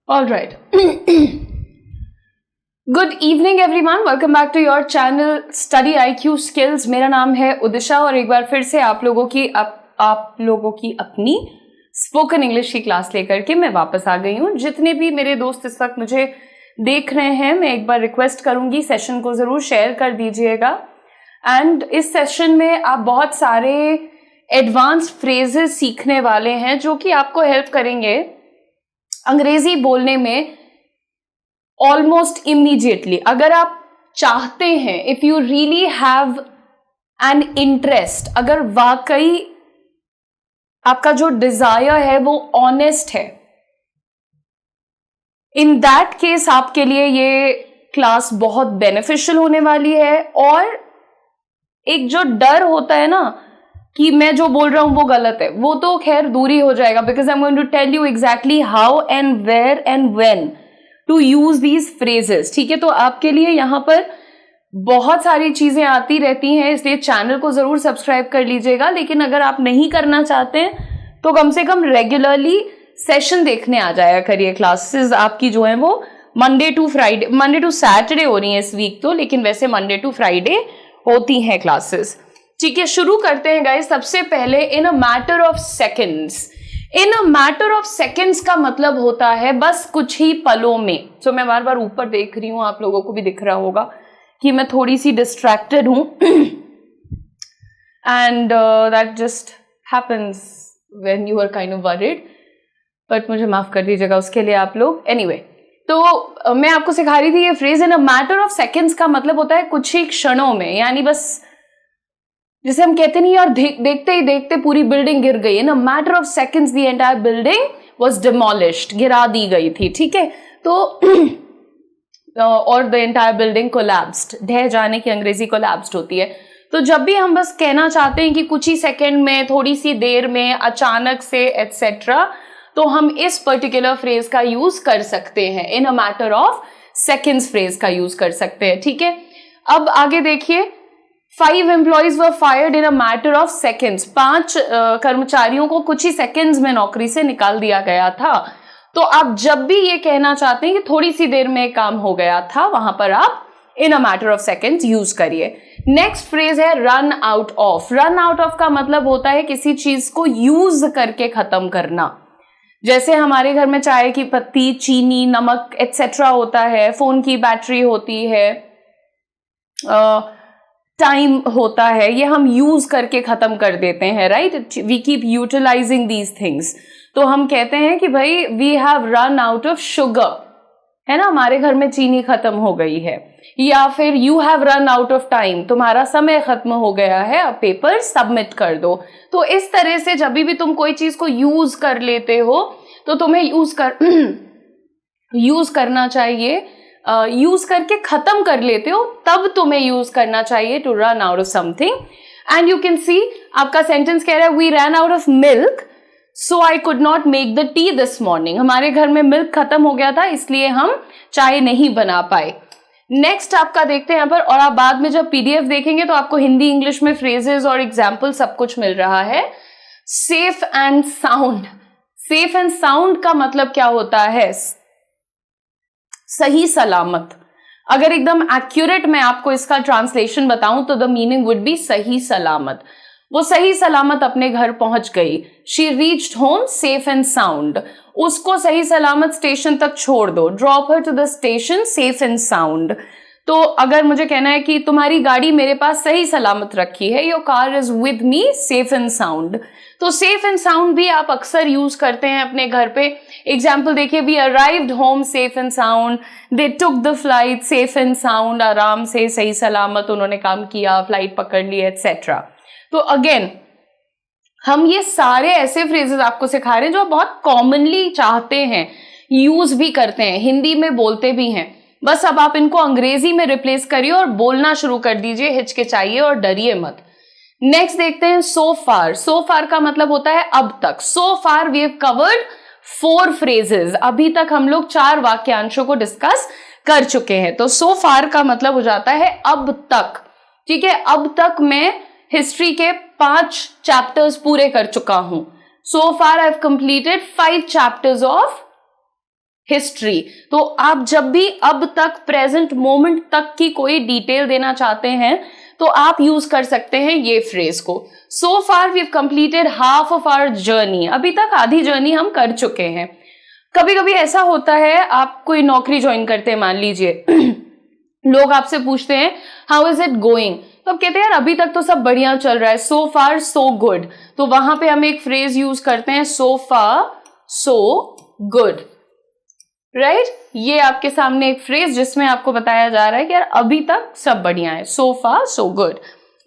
All right. Good evening everyone. Welcome back to your channel Study IQ Skills. मेरा नाम है उदिशा और एक बार फिर से आप लोगों की अपनी स्पोकन इंग्लिश की क्लास लेकर के मैं वापस आ गई हूँ. जितने भी मेरे दोस्त इस वक्त मुझे देख रहे हैं, मैं एक बार रिक्वेस्ट करूंगी सेशन को ज़रूर शेयर कर दीजिएगा. एंड इस सेशन में आप बहुत सारे एडवांस फ्रेजेस सीखने वाले हैं जो कि आपको हेल्प करेंगे अंग्रेजी बोलने में ऑलमोस्ट इमीडिएटली. अगर आप चाहते हैं, if you really have an interest, अगर वाकई आपका जो डिजायर है वो ऑनेस्ट है, इन दैट केस आपके लिए ये क्लास बहुत बेनिफिशियल होने वाली है. और एक जो डर होता है ना कि मैं जो बोल रहा हूं वो गलत है, वो तो खैर दूरी हो जाएगा, because I am going to tell you exactly how and where and when to use these phrases. ठीक है, तो आपके लिए यहाँ पर बहुत सारी चीजें आती रहती हैं, इसलिए चैनल को जरूर सब्सक्राइब कर लीजिएगा. लेकिन अगर आप नहीं करना चाहते हैं तो कम से कम रेगुलरली सेशन देखने आ जाया करिए. क्लासेस आपकी जो है वो मंडे टू सैटरडे हो रही हैं इस वीक तो, लेकिन वैसे मंडे टू फ्राइडे होती हैं क्लासेस. ठीक है, शुरू करते हैं गाइस. सबसे पहले in a matter of seconds. In a matter of seconds का मतलब होता है बस कुछ ही पलों में. तो मैं बार बार ऊपर देख रही हूं, आप लोगों को भी दिख रहा होगा कि मैं थोड़ी सी डिस्ट्रैक्टेड हूं. And that just happens when you are kind of worried, but मुझे माफ कर दीजिएगा उसके लिए आप लोग. एनीवे, तो मैं आपको सिखा रही थी ये phrase in a matter of seconds का मतलब होता है कुछ ही क्षणों में, यानी बस जिसे हम कहते नहीं यार देखते ही देखते पूरी बिल्डिंग गिर गई. In a matter of seconds the entire building was demolished, गिरा दी गई थी. ठीक है, तो और द एंटायर बिल्डिंग कोलैप्स्ड, ढह जाने की अंग्रेजी कोलैप्स्ड होती है. तो जब भी हम बस कहना चाहते हैं कि कुछ ही सेकेंड में, थोड़ी सी देर में, अचानक से एटसेट्रा, तो हम इस पर्टिकुलर फ्रेज का यूज कर सकते हैं. In a matter of seconds phrase का यूज कर सकते हैं. ठीक है, अब आगे देखिए. 5 employees were fired in a matter of seconds. 5 कर्मचारियों को कुछ ही सेकेंड्स में नौकरी से निकाल दिया गया था. तो आप जब भी ये कहना चाहते हैं कि थोड़ी सी देर में काम हो गया था, वहां पर आप in a matter of seconds use करिए. नेक्स्ट फ्रेज है run out of. Run out of का मतलब होता है किसी चीज को यूज करके खत्म करना. जैसे हमारे घर में चाय की पत्ती, चीनी, नमक एटसेट्रा होता है, फोन की बैटरी होती है, टाइम होता है, ये हम यूज करके खत्म कर देते हैं. Right, we keep utilising these things. तो हम कहते हैं कि भाई we have run out of sugar, है ना, हमारे घर में चीनी खत्म हो गई है. या फिर you have run out of time, तुम्हारा समय खत्म हो गया है, अब पेपर सबमिट कर दो. तो इस तरह से जब भी तुम कोई चीज को यूज कर लेते हो तो तुम्हें यूज करना चाहिए. यूज करके खत्म कर लेते हो तब तुम्हें यूज करना चाहिए to run out of something. And you can see आपका सेंटेंस कह रहा है we run out of milk so I could not make the tea this morning. हमारे घर में मिल्क खत्म हो गया था इसलिए हम चाय नहीं बना पाए. नेक्स्ट आपका देखते हैं यहाँ पर, और आप बाद में जब पीडीएफ देखेंगे तो आपको हिंदी इंग्लिश में फ्रेजेस और एग्जाम्पल सब कुछ मिल रहा है. Safe and sound. Safe and sound का मतलब क्या होता है? सही सलामत. अगर एकदम एक्यूरेट मैं आपको इसका ट्रांसलेशन बताऊं तो द मीनिंग वुड बी सही सलामत. वो सही सलामत अपने घर पहुंच गई. She reached home safe and sound. उसको सही सलामत स्टेशन तक छोड़ दो. Drop her to the station safe and sound. तो अगर मुझे कहना है कि तुम्हारी गाड़ी मेरे पास सही सलामत रखी है, your car is with me safe and sound, तो सेफ एंड साउंड भी आप अक्सर यूज करते हैं अपने घर पे. एग्जाम्पल देखिए, we arrived home safe and sound, they took the flight safe and sound, आराम से सही सलामत उन्होंने काम किया, फ्लाइट पकड़ ली एटसेट्रा. तो अगेन हम ये सारे ऐसे फ्रेजेस आपको सिखा रहे हैं जो आप बहुत कॉमनली चाहते हैं, यूज भी करते हैं, हिंदी में बोलते भी हैं. बस अब आप इनको अंग्रेजी में रिप्लेस करिए और बोलना शुरू कर दीजिए, हिचकिचाइए और डरिए मत. नेक्स्ट देखते हैं सो फार. सो फार का मतलब होता है अब तक. So far we have covered 4 phrases. अभी तक हम लोग 4 वाक्यांशों को डिस्कस कर चुके हैं. तो सो फार का मतलब हो जाता है अब तक. ठीक है, अब तक मैं हिस्ट्री के 5 चैप्टर्स पूरे कर चुका हूं. So far I have completed 5 chapters of history. तो आप जब भी अब तक, प्रेजेंट मोमेंट तक की कोई डिटेल देना चाहते हैं तो आप यूज कर सकते हैं ये फ्रेज को। So far we have completed half of our journey, अभी तक आधी जर्नी हम कर चुके हैं। कभी कभी ऐसा होता है, आप कोई नौकरी ज्वाइन करते हैं मान लीजिए लोग आपसे पूछते हैं हाउ इज इट गोइंग, तो आप कहते हैं यार अभी तक तो सब बढ़िया चल रहा है, सो फार सो गुड। तो वहां पे हम एक फ्रेज यूज करते हैं सो फार सो गुड, राइट। ये आपके सामने एक फ्रेज जिसमें आपको बताया जा रहा है कि यार अभी तक सब बढ़िया है, so far so good.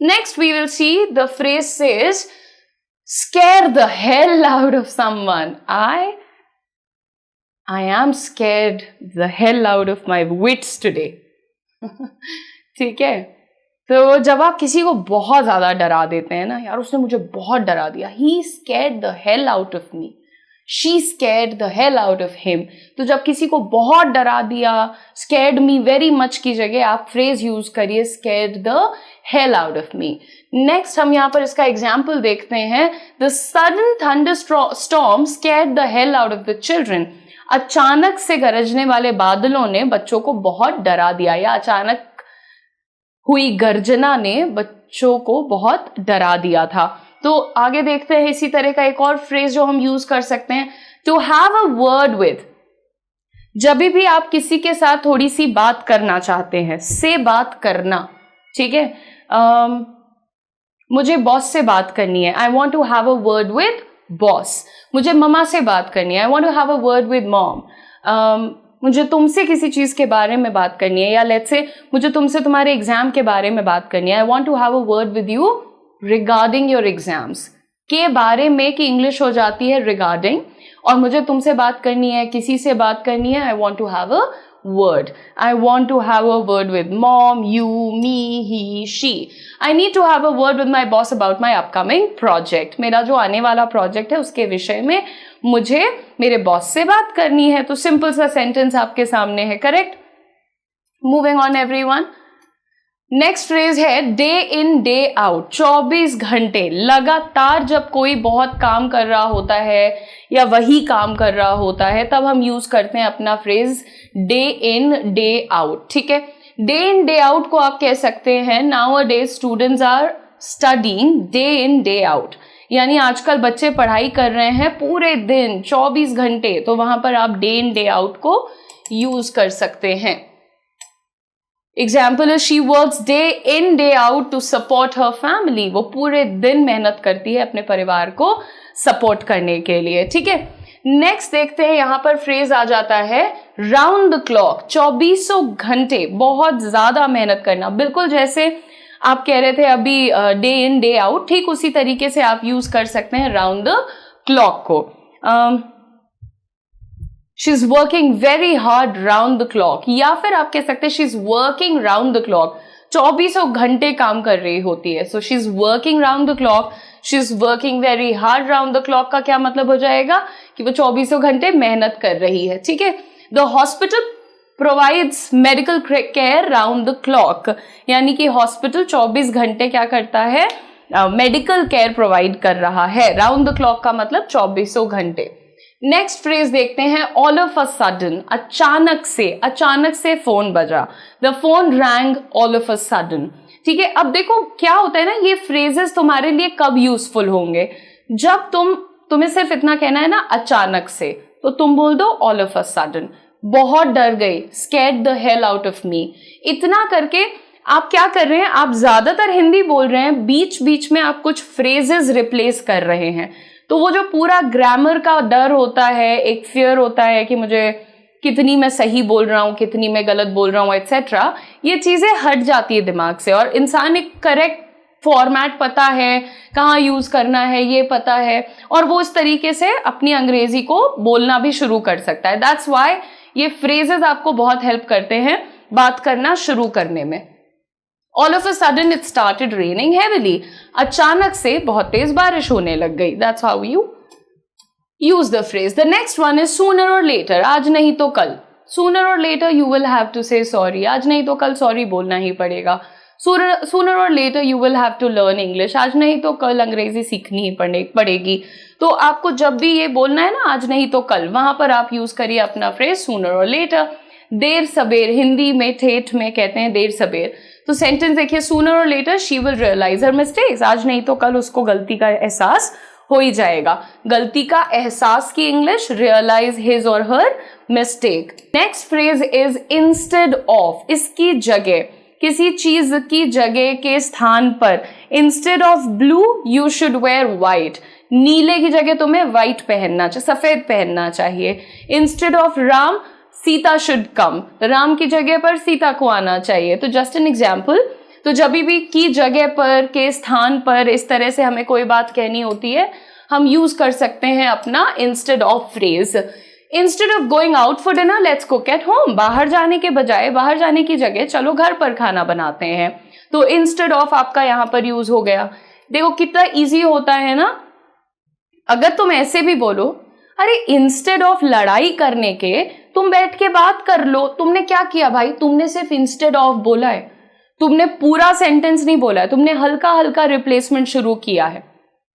Next we will see the phrase says scare the hell out of someone. I am scared the hell out of my wits today. ठीक है, तो जब आप किसी को बहुत ज्यादा डरा देते हैं ना, यार उसने मुझे बहुत डरा दिया, he scared the hell out of me, she scared the hell out of him, तो जब किसी को बहुत डरा दिया, scared me very much की जगह आप फ्रेज यूज करिए scared the hell out of me. Next हम यहाँ पर इसका एग्जाम्पल देखते हैं, the sudden thunderstorm scared the hell out of the children. अचानक से गरजने वाले बादलों ने बच्चों को बहुत डरा दिया, या अचानक हुई गर्जना ने बच्चों को बहुत डरा दिया था। तो आगे देखते हैं इसी तरह का एक और फ्रेज जो हम यूज कर सकते हैं, to have a word with. जब भी आप किसी के साथ थोड़ी सी बात करना चाहते हैं, से बात करना, ठीक है, मुझे बॉस से बात करनी है, I want to have a word with boss. मुझे ममा से बात करनी है, I want to have a word with mom. मुझे तुमसे किसी चीज के बारे में बात करनी है, या लेट्स से मुझे तुमसे तुम्हारे एग्जाम के बारे में बात करनी है, I want to have a word with you regarding your exams. के बारे में की इंग्लिश हो जाती है रिगार्डिंग, और मुझे तुमसे बात करनी है, किसी से बात करनी है, I want to have a word. I want to have a word with mom, you, me, he, she. I need to have a word with my boss about my upcoming project. मेरा जो आने वाला project है उसके विषय में मुझे मेरे बॉस से बात करनी है। तो सिंपल सा सेंटेंस आपके सामने है, correct. Moving on everyone, next phrase है डे इन डे आउट। 24 घंटे लगातार जब कोई बहुत काम कर रहा होता है या वही काम कर रहा होता है, तब हम यूज करते हैं अपना phrase day in day out, ठीक है। डे इन डे आउट को आप कह सकते हैं nowadays students are studying day in day out, यानी आजकल बच्चे पढ़ाई कर रहे हैं पूरे दिन 24 घंटे, तो वहां पर आप डे इन डे आउट को यूज कर सकते हैं। Example, she works day in day out to support her family. वो पूरे दिन मेहनत करती है अपने परिवार को सपोर्ट करने के लिए, ठीक है। नेक्स्ट देखते हैं, यहां पर फ्रेज आ जाता है राउंड द क्लॉक। 24 घंटे बहुत ज्यादा मेहनत करना, बिल्कुल जैसे आप कह रहे थे अभी डे इन डे आउट, ठीक उसी तरीके से आप यूज कर सकते हैं राउंड द क्लॉक को। She is working very hard round the clock, या फिर आप कह सकते हैं she is working round the clock. 24 घंटे काम कर रही होती है, so she is working round the clock, she is working very hard round the clock का क्या मतलब हो जाएगा कि वो 24 घंटे मेहनत कर रही है, ठीक है। The hospital provides medical care round the clock, यानी कि हॉस्पिटल 24 घंटे क्या करता है, मेडिकल केयर प्रोवाइड कर रहा है। राउंड द क्लॉक का मतलब 24 घंटे। नेक्स्ट फ्रेज देखते हैं, ऑल ऑफ अ सडन। अचानक से फोन बजा, the phone wrong all of a sudden, ठीक है। अब देखो क्या होता है ना, ये फ्रेजेस तुम्हारे लिए कब यूजफुल होंगे, जब तुम्हें सिर्फ इतना कहना है ना अचानक से, तो तुम बोल दो ऑल ऑफ अ सडन। बहुत डर गई, scared the hell out of me. इतना करके आप क्या कर रहे हैं, आप ज्यादातर हिंदी बोल रहे हैं, बीच बीच में आप कुछ फ्रेजेस रिप्लेस कर रहे हैं, तो वो जो पूरा ग्रामर का डर होता है, एक फियर होता है कि मुझे कितनी मैं सही बोल रहा हूँ, कितनी मैं गलत बोल रहा हूँ, एक्सेट्रा, ये चीजें हट जाती है दिमाग से, और इंसान एक करेक्ट फॉर्मेट पता है, कहाँ यूज करना है ये पता है, और वो इस तरीके से अपनी अंग्रेजी को बोलना भी शुरू कर सकता है। दैट्स वाई ये फ्रेजेस आपको बहुत हेल्प करते हैं बात करना शुरू करने में। All of a sudden it started raining heavily. अचानक से बहुत तेज बारिश होने लग गई। That's how you use the phrase. The next one is sooner or later. आज नहीं तो कल। Sooner or later you will have to say sorry. आज नहीं तो कल sorry बोलना ही पड़ेगा। Sooner or later you will have to learn English, आज नहीं तो कल अंग्रेजी सीखनी ही पड़ेगी। तो आपको जब भी ये बोलना है ना आज नहीं तो कल, वहां पर आप यूज करिए अपना फ्रेज सूनर और लेटर। देर सबेर, हिंदी में ठेठ में कहते हैं देर सबेर। तो सेंटेंस देखिए, sooner or later she will realise her mistakes, आज नहीं तो कल उसको गलती का एहसास हो ही जाएगा। गलती का एहसास की English, realise his or her mistake. Next phrase is instead of, इसकी जगह, किसी चीज की जगह के स्थान पर। Instead of blue you should wear white, नीले की जगह तुम्हें व्हाइट पहनना चाहिए, सफेद पहनना चाहिए। Instead of Ram Sita should come, Ram की जगह पर सीता को आना चाहिए। तो जस्ट एन एग्जाम्पल। तो जब भी की जगह पर, के स्थान पर इस तरह से हमें कोई बात कहनी होती है, हम यूज कर सकते हैं अपना instead of phrase. Instead of going out for dinner let's cook at home, बाहर जाने के बजाय, बाहर जाने की जगह चलो घर पर खाना बनाते हैं। तो इंस्टेड ऑफ आपका यहां पर यूज हो गया। देखो कितना इजी होता है ना। अगर तुम ऐसे भी बोलो, अरे इंस्टेड ऑफ लड़ाई करने के तुम बैठ के बात कर लो, तुमने क्या किया भाई, तुमने सिर्फ इंस्टेड ऑफ बोला है, तुमने पूरा सेंटेंस नहीं बोला है, तुमने हल्का हल्का रिप्लेसमेंट शुरू किया है,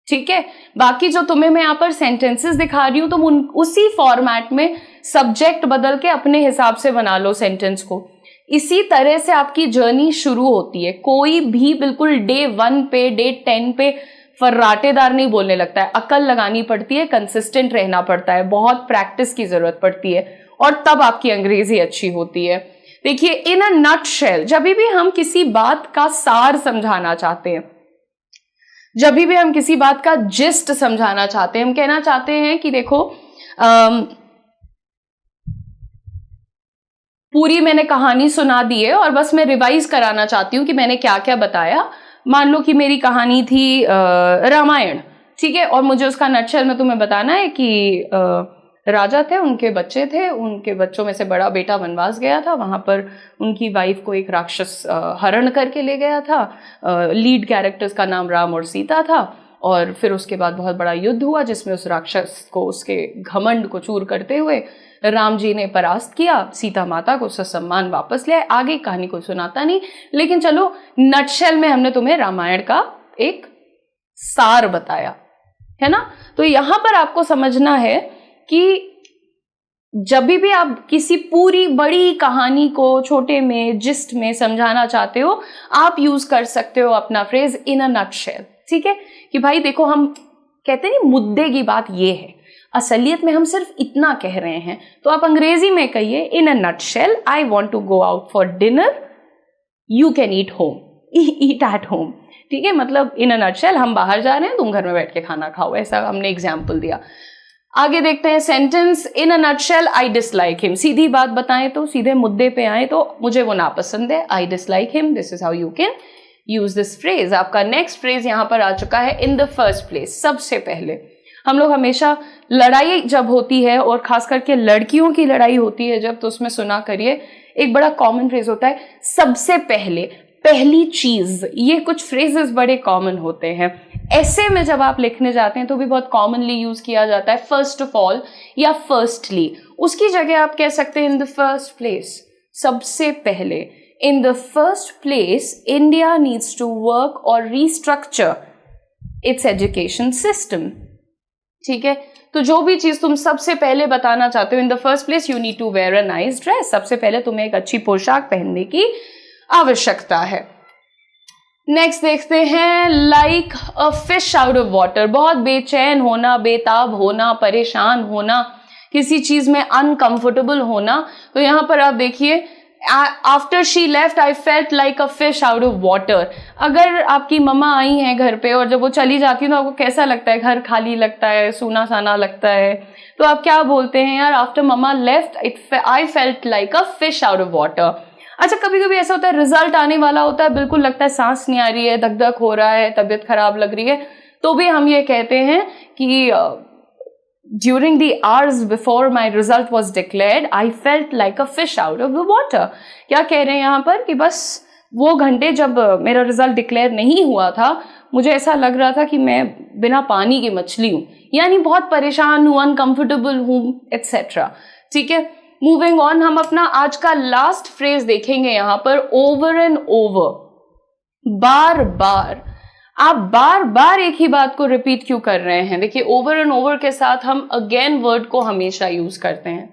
ठीक है। बाकी जो तुम्हें मैं यहाँ पर सेंटेंसेस दिखा रही हूं, तुम उसी फॉर्मेट में सब्जेक्ट बदल के अपने हिसाब से बना लो सेंटेंस को। इसी तरह से आपकी जर्नी शुरू होती है। कोई भी बिल्कुल डे 1 पे, डे 10 पे फर्राटेदार नहीं बोलने लगता है। अकल लगानी पड़ती है, कंसिस्टेंट रहना पड़ता है, बहुत प्रैक्टिस की जरूरत पड़ती है, और तब आपकी अंग्रेजी अच्छी होती है। देखिए, इन अ नटशेल, जब भी हम किसी बात का सार समझाना चाहते हैं, जब भी हम किसी बात का जिस्ट समझाना चाहते हैं, हम कहना चाहते हैं कि देखो पूरी मैंने कहानी सुना दी है और बस मैं रिवाइज कराना चाहती हूँ कि मैंने क्या क्या बताया। मान लो कि मेरी कहानी थी रामायण, ठीक है, और मुझे उसका नटशेल में तुम्हें बताना है कि राजा थे, उनके बच्चे थे, उनके बच्चों में से बड़ा बेटा वनवास गया था, वहां पर उनकी वाइफ को एक राक्षस हरण करके ले गया था। लीड कैरेक्टर्स का नाम राम और सीता था, और फिर उसके बाद बहुत बड़ा युद्ध हुआ जिसमें उस राक्षस को, उसके घमंड को चूर करते हुए राम जी ने परास्त किया, सीता माता को ससम्मान वापस ले आए। आगे कहानी को सुनाता नहीं, लेकिन चलो नटशेल में हमने तुम्हें रामायण का एक सार बताया है ना। तो यहां पर आपको समझना है कि जब भी आप किसी पूरी बड़ी कहानी को छोटे में, जिस्ट में समझाना चाहते हो, आप यूज कर सकते हो अपना फ्रेज इन अ नटशेल, ठीक है। कि भाई देखो, हम कहते हैं मुद्दे की बात ये है, असलियत में हम सिर्फ इतना कह रहे हैं, तो आप अंग्रेजी में कहिए in a nutshell, I want to go out for dinner, you can eat home, eat at home, ठीक है। मतलब इन अ नटशेल, हम बाहर जा रहे हैं, तुम घर में बैठ के खाना खाओ, ऐसा हमने एग्जाम्पल दिया। आगे देखते हैं sentence, in a nutshell I dislike him. सीधी बात बताएं तो, सीधे मुद्दे पे आए तो, मुझे वो नापसंद है, आई dislike him, this is how you can use this phrase. आपका नेक्स्ट फ्रेज यहां पर आ चुका है, इन द फर्स्ट प्लेस, सबसे पहले। हम लोग हमेशा लड़ाई जब होती है, और खास करके लड़कियों की लड़ाई होती है जब, तो उसमें सुना करिए, एक बड़ा कॉमन फ्रेज होता है सबसे पहले, पहली चीज। ये कुछ फ्रेजेस बड़े कॉमन होते हैं। ऐसे में जब आप लिखने जाते हैं तो भी बहुत कॉमनली यूज किया जाता है फर्स्ट ऑफ ऑल या फर्स्टली। उसकी जगह आप कह सकते हैं इन द फर्स्ट प्लेस, सबसे पहले। In the first place, India needs to work or restructure its education system, ठीक है। तो जो भी चीज तुम सबसे पहले बताना चाहते हो, in the first place you need to wear a nice dress, सबसे पहले तुम्हें एक अच्छी पोशाक पहनने की आवश्यकता है। नेक्स्ट देखते हैं, like a fish out of water, बहुत बेचैन होना, बेताब होना, परेशान होना, किसी चीज में अनकंफर्टेबल होना। तो यहां पर आप देखिए, after she left I felt like a fish out of water. अगर आपकी मम्मा आई हैं घर पे और जब वो चली जाती है तो आपको कैसा लगता है, घर खाली लगता है, सूना साना लगता है, तो आप क्या बोलते हैं, यार after mumma left I felt like a fish out of water. अच्छा, कभी कभी ऐसा होता है, रिजल्ट आने वाला होता है, बिल्कुल लगता है सांस नहीं आ रही है, धक धक हो रहा है, तबीयत खराब लग रही है, तो भी हम ये कहते हैं कि during the hours before my result was declared I felt like a fish out of the water. क्या कह रहे हैं यहाँ पर कि बस वो घंटे जब मेरा रिजल्ट डिक्लेयर नहीं हुआ था, मुझे ऐसा लग रहा था कि मैं बिना पानी की मछली हूँ, यानी बहुत परेशान हूँ, अनकंफर्टेबल हूँ, एटसेट्रा, ठीक है। मूविंग ऑन, हम अपना आज का लास्ट फ्रेज देखेंगे यहाँ पर, ओवर एंड ओवर। बार बार, आप बार बार एक ही बात को रिपीट क्यों कर रहे हैं? देखिए, ओवर एंड ओवर के साथ हम अगेन वर्ड को हमेशा यूज करते हैं,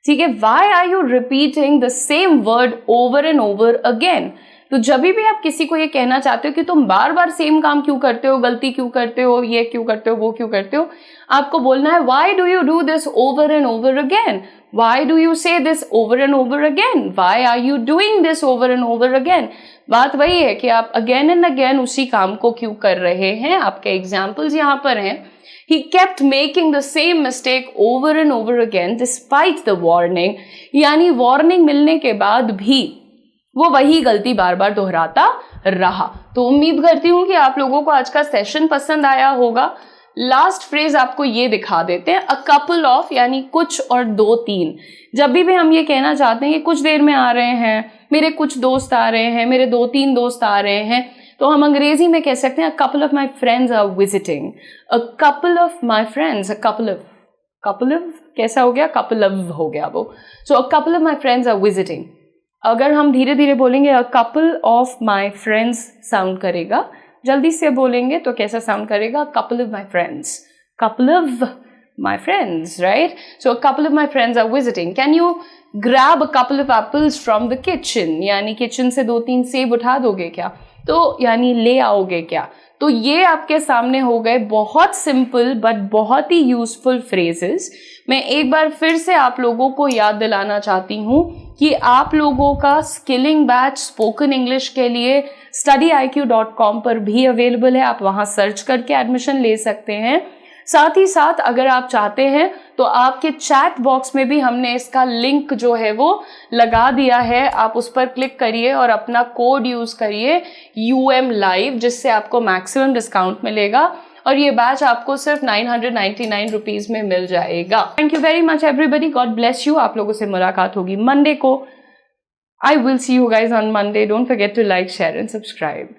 ठीक है। Why are you repeating the same word over and over again? तो जब भी आप किसी को ये कहना चाहते हो कि तुम बार बार सेम काम क्यों करते हो, गलती क्यों करते हो, ये क्यों करते हो, वो क्यों करते हो, आपको बोलना है why do you do this over and over again? Why do you say this over and over again? Why are you doing this over and over again? बात वही है कि आप again and again उसी काम को क्यों कर रहे हैं। आपके एग्जाम्पल्स यहाँ पर हैं। He kept making the same mistake over and over again despite the warning, यानी वार्निंग मिलने के बाद भी वो वही गलती बार बार दोहराता रहा। तो उम्मीद करती हूँ कि आप लोगों को आज का सेशन पसंद आया होगा। लास्ट फ्रेज आपको ये दिखा देते हैं, अ कपल ऑफ, यानी कुछ और दो तीन। जब भी हम ये कहना चाहते हैं कि कुछ देर में आ रहे हैं, मेरे कुछ दोस्त आ रहे हैं, मेरे दो तीन दोस्त आ रहे हैं, तो हम अंग्रेजी में कह सकते हैं a couple of my friends are visiting, a couple of my friends, a couple of कैसा हो गया, कपल ऑफ हो गया वो। So a couple of my friends are visiting. अगर हम धीरे धीरे बोलेंगे a couple of my friends sound करेगा, जल्दी से बोलेंगे तो कैसा साउंड करेगा, couple of my friends, couple of my friends, right? So a couple of my friends are visiting. Can you grab a couple of apples from the kitchen? यानी kitchen से दो तीन सेब उठा दोगे क्या? तो यानी ले आओगे क्या? तो ये आपके सामने हो गए बहुत सिंपल बट बहुत ही यूजफुल फ्रेजेस। मैं एक बार फिर से आप लोगों को याद दिलाना चाहती हूँ कि आप लोगों का स्किलिंग बैच स्पोकन इंग्लिश के लिए studyIQ.com पर भी अवेलेबल है। आप वहाँ सर्च करके एडमिशन ले सकते हैं। साथ ही साथ अगर आप चाहते हैं तो आपके चैट बॉक्स में भी हमने इसका लिंक जो है वो लगा दिया है। आप उस पर क्लिक करिए और अपना कोड यूज करिए UM Live, जिससे आपको मैक्सिमम डिस्काउंट मिलेगा और ये बैच आपको सिर्फ 999 रुपीज में मिल जाएगा। Thank you very much everybody, God bless you. आप लोगों से मुलाकात होगी मंडे को। I will see you guys on Monday. Don't forget to like, share and subscribe.